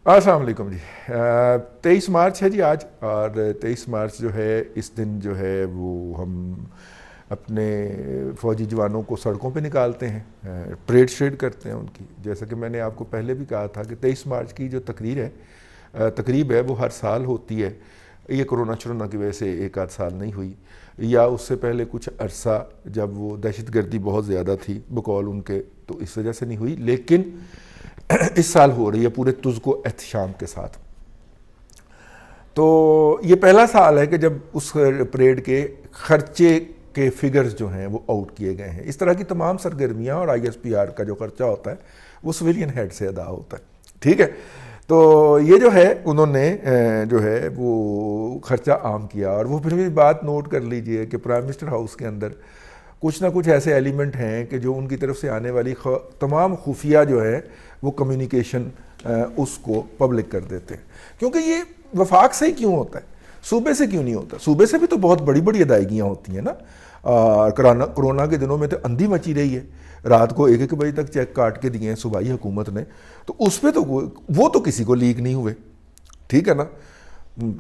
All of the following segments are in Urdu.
السلام علیکم جی. 23 مارچ ہے جی آج, اور 23 مارچ جو ہے اس دن جو ہے وہ ہم اپنے فوجی جوانوں کو سڑکوں پہ نکالتے ہیں, پریڈ شریڈ کرتے ہیں ان کی. جیسا کہ میں نے آپ کو پہلے بھی کہا تھا کہ 23 مارچ کی جو تقریب ہے وہ ہر سال ہوتی ہے. یہ کرونا کی وجہ سے ایک آدھ سال نہیں ہوئی, یا اس سے پہلے کچھ عرصہ جب وہ دہشت گردی بہت زیادہ تھی بقول ان کے, تو اس وجہ سے نہیں ہوئی. لیکن اس سال ہو رہی ہے پورے تزک و احتشام کے ساتھ. تو یہ پہلا سال ہے کہ جب اس پریڈ کے خرچے کے فگرز جو ہیں وہ آؤٹ کیے گئے ہیں. اس طرح کی تمام سرگرمیاں اور ISPR کا جو خرچہ ہوتا ہے وہ سویلین ہیڈ سے ادا ہوتا ہے. ٹھیک ہے, تو یہ جو ہے انہوں نے جو ہے وہ خرچہ عام کیا. اور وہ پھر بھی بات نوٹ کر لیجئے کہ پرائم منسٹر ہاؤس کے اندر کچھ نہ کچھ ایسے ایلیمنٹ ہیں کہ جو ان کی طرف سے آنے والی تمام خفیہ جو ہے وہ کمیونیکیشن اس کو پبلک کر دیتے ہیں. کیونکہ یہ وفاق سے ہی کیوں ہوتا ہے, صوبے سے کیوں نہیں ہوتا؟ صوبے سے بھی تو بہت بڑی بڑی ادائیگیاں ہوتی ہیں نا. کرونا کے دنوں میں تو اندھی مچی رہی ہے, رات کو 1-1 بجے تک چیک کاٹ کے دیے ہیں صوبائی حکومت نے. تو اس پہ تو وہ تو کسی کو لیک نہیں ہوئے. ٹھیک ہے نا,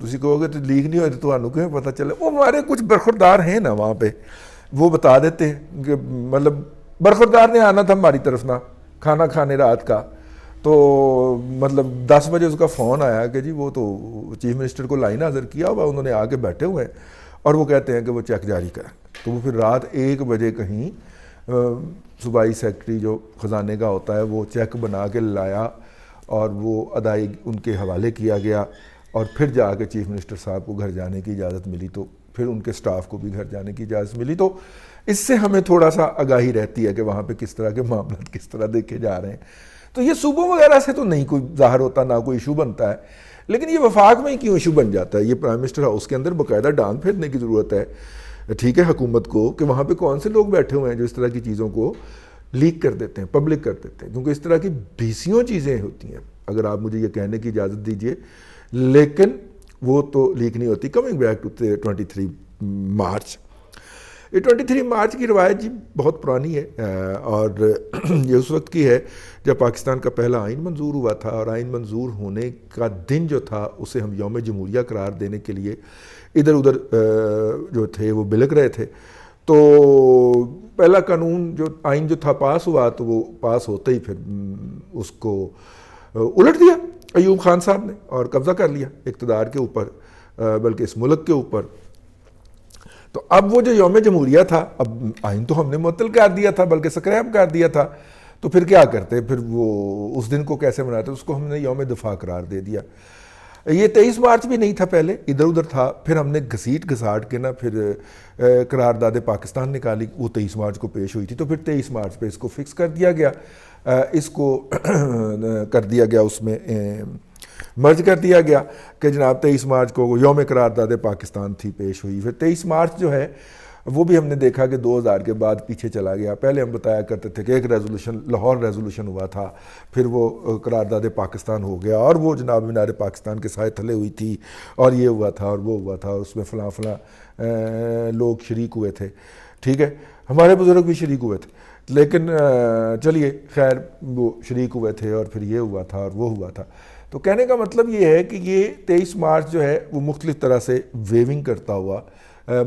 تسی کہو گے تو لیک نہیں ہوئے تو انہوں کیوں پتہ چلے؟ وہ ہمارے کچھ برخوردار ہیں نا وہاں پہ, وہ بتا دیتے ہیں کہ مطلب برخوردار نے آنا تھا ہماری طرف نا کھانا کھانے رات کا. تو مطلب 10 بجے اس کا فون آیا کہ جی وہ تو چیف منسٹر کو لائن حاضر کیا ہوا, انہوں نے آ کے بیٹھے ہوئے ہیں اور وہ کہتے ہیں کہ وہ چیک جاری کریں. تو وہ پھر رات 1 بجے کہیں صوبائی سیکرٹری جو خزانے کا ہوتا ہے وہ چیک بنا کے لایا اور وہ ادائیگی ان کے حوالے کیا گیا. اور پھر جا کے چیف منسٹر صاحب کو گھر جانے کی اجازت ملی, تو پھر ان کے سٹاف کو بھی گھر جانے کی اجازت ملی. تو اس سے ہمیں تھوڑا سا آگاہی رہتی ہے کہ وہاں پہ کس طرح کے معاملات کس طرح دیکھے جا رہے ہیں. تو یہ صوبوں وغیرہ سے تو نہیں کوئی ظاہر ہوتا, نہ کوئی ایشو بنتا ہے. لیکن یہ وفاق میں ہی کیوں ایشو بن جاتا ہے؟ یہ پرائم منسٹر ہاؤس کے اندر باقاعدہ ڈانگ پھیرنے کی ضرورت ہے, ٹھیک ہے, حکومت کو, کہ وہاں پہ کون سے لوگ بیٹھے ہوئے ہیں جو اس طرح کی چیزوں کو لیک کر دیتے ہیں, پبلک کر دیتے ہیں. کیونکہ اس طرح کی بیسیوں چیزیں ہوتی ہیں, اگر آپ مجھے یہ کہنے کی اجازت دیجئے, لیکن وہ تو لیک نہیں ہوتی. کمنگ بیک ٹو 23 مارچ, یہ 23 مارچ کی روایت جی بہت پرانی ہے, اور یہ اس وقت کی ہے جب پاکستان کا پہلا آئین منظور ہوا تھا. اور آئین منظور ہونے کا دن جو تھا اسے ہم یوم جمہوریہ قرار دینے کے لیے ادھر ادھر جو تھے وہ بلک رہے تھے. تو پہلا قانون جو آئین جو تھا پاس ہوا, تو وہ پاس ہوتے ہی پھر اس کو الٹ دیا ایوب خان صاحب نے اور قبضہ کر لیا اقتدار کے اوپر, بلکہ اس ملک کے اوپر. تو اب وہ جو یوم جمہوریہ تھا, اب آئین تو ہم نے معطل کر دیا تھا, بلکہ سکریپ کر دیا تھا. تو پھر کیا کرتے, پھر وہ اس دن کو کیسے مناتے؟ اس کو ہم نے یوم دفاع قرار دے دیا. یہ 23 مارچ بھی نہیں تھا, پہلے ادھر ادھر تھا. پھر ہم نے گھسیٹ گھساٹ کے نا پھر قرارداد پاکستان نکالی, وہ 23 مارچ کو پیش ہوئی تھی. تو پھر 23 مارچ پہ اس کو فکس کر دیا گیا, اس کو کر دیا گیا, اس میں مرج کر دیا گیا کہ جناب 23 مارچ کو یوم قرارداد پاکستان تھی پیش ہوئی. پھر 23 مارچ جو ہے وہ بھی ہم نے دیکھا کہ 2000 کے بعد پیچھے چلا گیا. پہلے ہم بتایا کرتے تھے کہ ایک ریزولوشن, لاہور ریزولوشن ہوا تھا, پھر وہ قرارداد پاکستان ہو گیا, اور وہ جناب مینار پاکستان کے سائے تھلے ہوئی تھی, اور یہ ہوا تھا اور وہ ہوا تھا, اور اس میں فلاں فلاں لوگ شریک ہوئے تھے. ٹھیک ہے, ہمارے بزرگ بھی شریک ہوئے تھے, لیکن چلیے خیر وہ شریک ہوئے تھے, اور پھر یہ ہوا تھا اور وہ ہوا تھا. تو کہنے کا مطلب یہ ہے کہ یہ 23 مارچ جو ہے وہ مختلف طرح سے ویونگ کرتا ہوا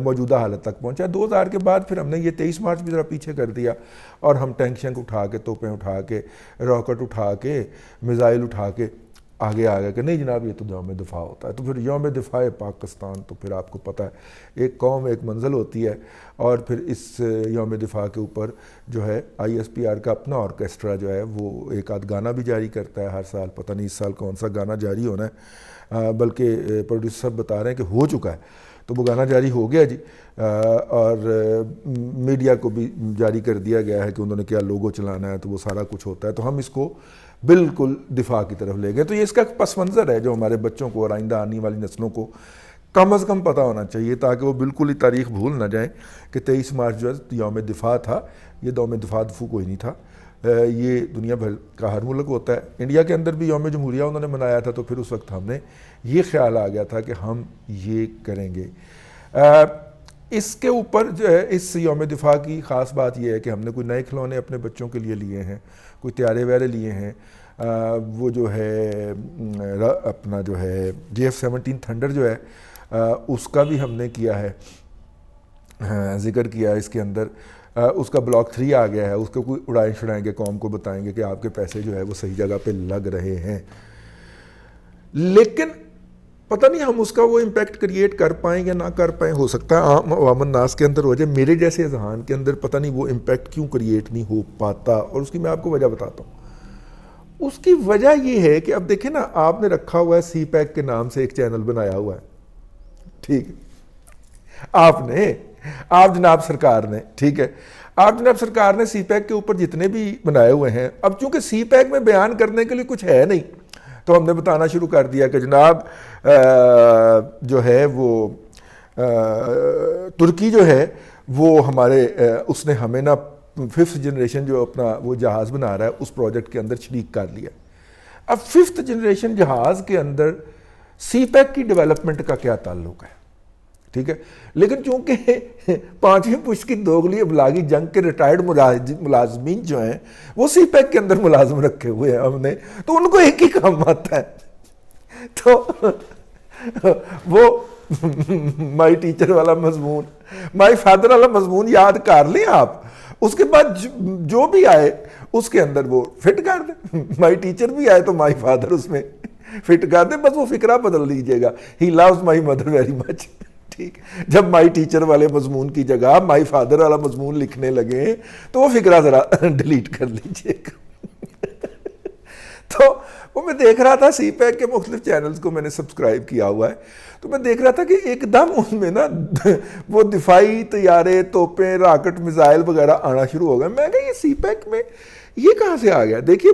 موجودہ حالت تک پہنچا. 2000 کے بعد پھر ہم نے یہ 23 مارچ بھی ذرا پیچھے کر دیا, اور ہم ٹینک شینک اٹھا کے, توپیں اٹھا کے, راکٹ اٹھا کے, میزائل اٹھا کے آگے آ گئے کہ نہیں جناب یہ تو یوم دفاع ہوتا ہے. تو پھر یوم دفاع پاکستان, تو پھر آپ کو پتہ ہے ایک قوم ایک منزل ہوتی ہے, اور پھر اس یوم دفاع کے اوپر جو ہے ISPR کا اپنا آرکیسٹرا جو ہے وہ ایک آدھ گانا بھی جاری کرتا ہے ہر سال. پتہ نہیں اس سال کون سا گانا جاری ہونا ہے, بلکہ پروڈیوسر بتا رہے ہیں کہ ہو چکا ہے. تو وہ گانا جاری ہو گیا جی, اور میڈیا کو بھی جاری کر دیا گیا ہے کہ انہوں نے کیا لوگو چلانا ہے, تو وہ سارا کچھ ہوتا ہے. تو ہم اس کو بالکل دفاع کی طرف لے گئے. تو یہ اس کا پس منظر ہے جو ہمارے بچوں کو اور آئندہ آنے والی نسلوں کو کم از کم پتہ ہونا چاہیے, تاکہ وہ بالکل ہی تاریخ بھول نہ جائیں کہ 23 مارچ جو ہے یوم دفاع تھا. یہ یوم دفاع کوئی نہیں تھا, یہ دنیا بھر کا ہر ملک ہوتا ہے. انڈیا کے اندر بھی یوم جمہوریہ انہوں نے منایا تھا, تو پھر اس وقت ہم نے یہ خیال آ گیا تھا کہ ہم یہ کریں گے. اس کے اوپر جو ہے اس یوم دفاع کی خاص بات یہ ہے کہ ہم نے کوئی نئے کھلونے اپنے بچوں کے لیے لیے ہیں, کوئی طیارے وغیرہ لیے ہیں, وہ جو ہے اپنا جو ہے JF-17 تھنڈر جو ہے اس کا بھی ہم نے کیا ہے ذکر کیا اس کے اندر. اس کا بلاک 3 آ گیا ہے, اس کو کوئی اڑائیں چھڑائیں گے, قوم کو بتائیں گے کہ آپ کے پیسے جو ہے وہ صحیح جگہ پہ لگ رہے ہیں. لیکن پتہ نہیں ہم اس کا وہ امپیکٹ کریٹ کر پائیں یا نہ کر پائیں. ہو سکتا ہے عام عوام الناس کے اندر ہو جائے, میرے جیسے اذہان کے اندر پتہ نہیں وہ امپیکٹ کیوں کریٹ نہیں ہو پاتا, اور اس کی میں آپ کو وجہ بتاتا ہوں. اس کی وجہ یہ ہے کہ اب دیکھیں نا, آپ نے رکھا ہوا ہے سی پیک کے نام سے ایک چینل بنایا ہوا ہے, ٹھیک ہے, آپ جناب سرکار نے, ٹھیک ہے, آپ جناب سرکار نے سی پیک کے اوپر جتنے بھی بنائے ہوئے ہیں, اب چونکہ سی پیک میں بیان کرنے کے لیے کچھ ہے نہیں, تو ہم نے بتانا شروع کر دیا کہ جناب جو ہے وہ ترکی جو ہے وہ ہمارے اس نے ہمیں نا 5th جنریشن جو اپنا وہ جہاز بنا رہا ہے اس پروجیکٹ کے اندر شریک کر لیا. اب 5th جنریشن جہاز کے اندر سی پیک کی ڈیولپمنٹ کا کیا تعلق ہے, ٹھیک ہے, لیکن چونکہ 5ویں پشت کی دوگلی ابلاغی جنگ کے ریٹائرڈ ملازمین جو ہیں وہ سی پیک کے اندر ملازم رکھے ہوئے ہیں ہم نے, تو ان کو ایک ہی کام آتا ہے, تو وہ مائی ٹیچر والا مضمون, مائی فادر والا مضمون یاد کر لیں آپ, اس کے بعد جو بھی آئے اس کے اندر وہ فٹ کر دیں. مائی ٹیچر بھی آئے تو مائی فادر اس میں فٹ کر دیں, بس وہ فکرہ بدل دیجیے گا, he loves my mother very much, ٹھیک. جب مائی ٹیچر والے مضمون کی جگہ مائی فادر والا مضمون لکھنے لگے تو وہ فکرہ ذرا ڈیلیٹ کر لیجیے گا. تو وہ میں دیکھ رہا تھا سی پیک کے مختلف چینلز کو میں نے سبسکرائب کیا ہوا ہے, تو میں دیکھ رہا تھا کہ ایک دم ان میں نا وہ دفاعی طیارے, توپیں, راکٹ, میزائل وغیرہ آنا شروع ہو گئے. میں کہا یہ سی پیک میں یہ کہاں سے آ گیا؟ دیکھیے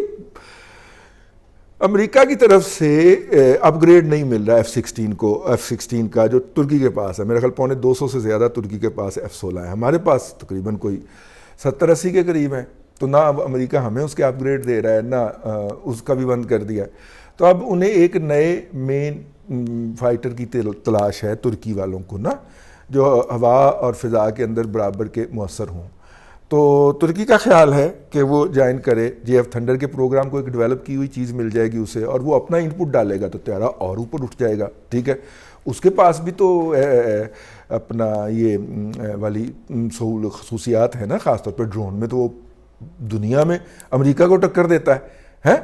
امریکہ کی طرف سے اپ گریڈ نہیں مل رہا F-16 کو, F-16 کا جو ترکی کے پاس ہے, میرے خیال 250 سے زیادہ ترکی کے پاس F-16 ہے, ہمارے پاس تقریباً کوئی 70-80 کے قریب ہیں. تو نہ اب امریکہ ہمیں اس کے اپ گریڈ دے رہا ہے, نہ اس کا بھی بند کر دیا ہے. تو اب انہیں ایک نئے مین فائٹر کی تلاش ہے ترکی والوں کو نا, جو ہوا اور فضا کے اندر برابر کے مؤثر ہوں. تو ترکی کا خیال ہے کہ وہ جوائن کرے JF تھنڈر کے پروگرام کو, ایک ڈیولپ کی ہوئی چیز مل جائے گی اسے, اور وہ اپنا ان پٹ ڈالے گا تو طیارہ اور اوپر اٹھ جائے گا, ٹھیک ہے. اس کے پاس بھی تو اپنا یہ والی خصوصیات ہیں نا, خاص طور پہ ڈرون میں, تو وہ دنیا میں امریکہ کو ٹکر دیتا ہے,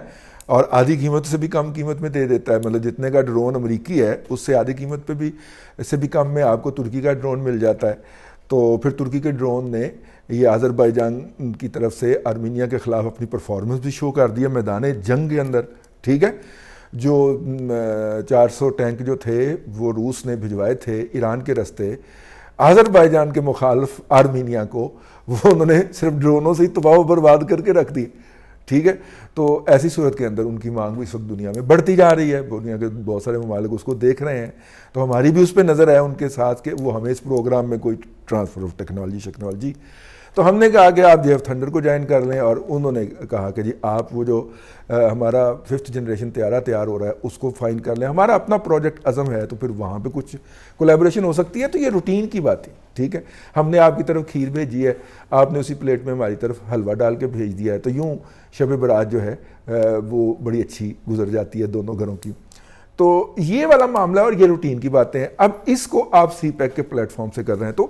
اور آدھی قیمت سے بھی کم قیمت میں دے دیتا ہے. مطلب جتنے کا ڈرون امریکی ہے اس سے آدھی قیمت پہ بھی, اس سے بھی کم میں آپ کو ترکی کا ڈرون مل جاتا ہے. تو پھر ترکی کے ڈرون نے یہ آذربائیجان کی طرف سے آرمینیا کے خلاف اپنی پرفارمنس بھی شو کر دیا میدان جنگ کے اندر, ٹھیک ہے. جو 400 ٹینک جو تھے وہ روس نے بھجوائے تھے ایران کے راستے آذربائیجان کے مخالف آرمینیا کو, وہ انہوں نے صرف ڈرونوں سے ہی تباہ و برباد کر کے رکھ دی, ٹھیک ہے. تو ایسی صورت کے اندر ان کی مانگ بھی اس وقت دنیا میں بڑھتی جا رہی ہے, دنیا کے بہت سارے ممالک اس کو دیکھ رہے ہیں. تو ہماری بھی اس پہ نظر ہے ان کے ساتھ کہ وہ ہمیں اس پروگرام میں کوئی ٹرانسفر آف ٹیکنالوجی. تو ہم نے کہا کہ آپ JF تھنڈر کو جوائن کر لیں, اور انہوں نے کہا کہ جی آپ وہ جو ہمارا 5th جنریشن طیارہ تیار ہو رہا ہے اس کو فائن کر لیں, ہمارا اپنا پروجیکٹ عزم ہے, تو پھر وہاں پہ کچھ کولیبریشن ہو سکتی ہے. تو یہ روٹین کی بات ہے, ٹھیک ہے. ہم نے آپ کی طرف کھیر بھیجی ہے, آپ نے اسی پلیٹ میں ہماری طرف حلوہ ڈال کے بھیج دیا ہے, تو یوں شب برات جو ہے وہ بڑی اچھی گزر جاتی ہے دونوں گھروں کی. تو یہ والا معاملہ اور یہ روٹین کی باتیں ہیں. اب اس کو آپ سی پیک کے پلیٹ فارم سے کر رہے ہیں, تو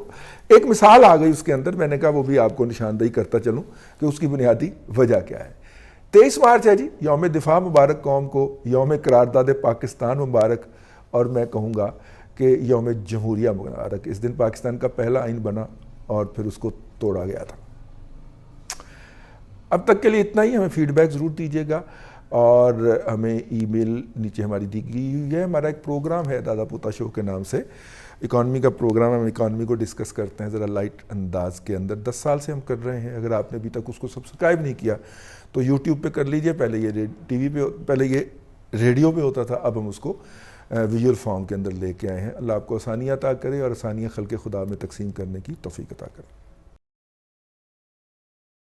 ایک مثال آ گئی اس کے اندر, میں نے کہا وہ بھی آپ کو نشاندہی کرتا چلوں کہ اس کی بنیادی وجہ کیا ہے. 23 مارچ ہے جی, یوم دفاع مبارک قوم کو, یوم قرارداد پاکستان مبارک, اور میں کہوں گا کہ یوم جمہوریہ مبارک. اس دن پاکستان کا پہلا آئین بنا اور پھر اس کو توڑا گیا تھا. اب تک کے لیے اتنا ہی. ہمیں فیڈ بیک ضرور دیجیے گا, اور ہمیں ای میل نیچے ہماری دی ہوئی ہے. ہمارا ایک پروگرام ہے دادا پوتا شو کے نام سے, اکانومی کا پروگرام. ہم اکانومی کو ڈسکس کرتے ہیں ذرا لائٹ انداز کے اندر, 10 سال سے ہم کر رہے ہیں. اگر آپ نے ابھی تک اس کو سبسکرائب نہیں کیا تو یوٹیوب پہ کر لیجئے. پہلے یہ ٹی وی پہ, پہلے یہ ریڈیو پہ ہوتا تھا, اب ہم اس کو ویژول فارم کے اندر لے کے آئے ہیں. اللہ آپ کو آسانیاں عطا کرے اور آسانیاں خلق خدا میں تقسیم کرنے کی توفیق عطا کرے.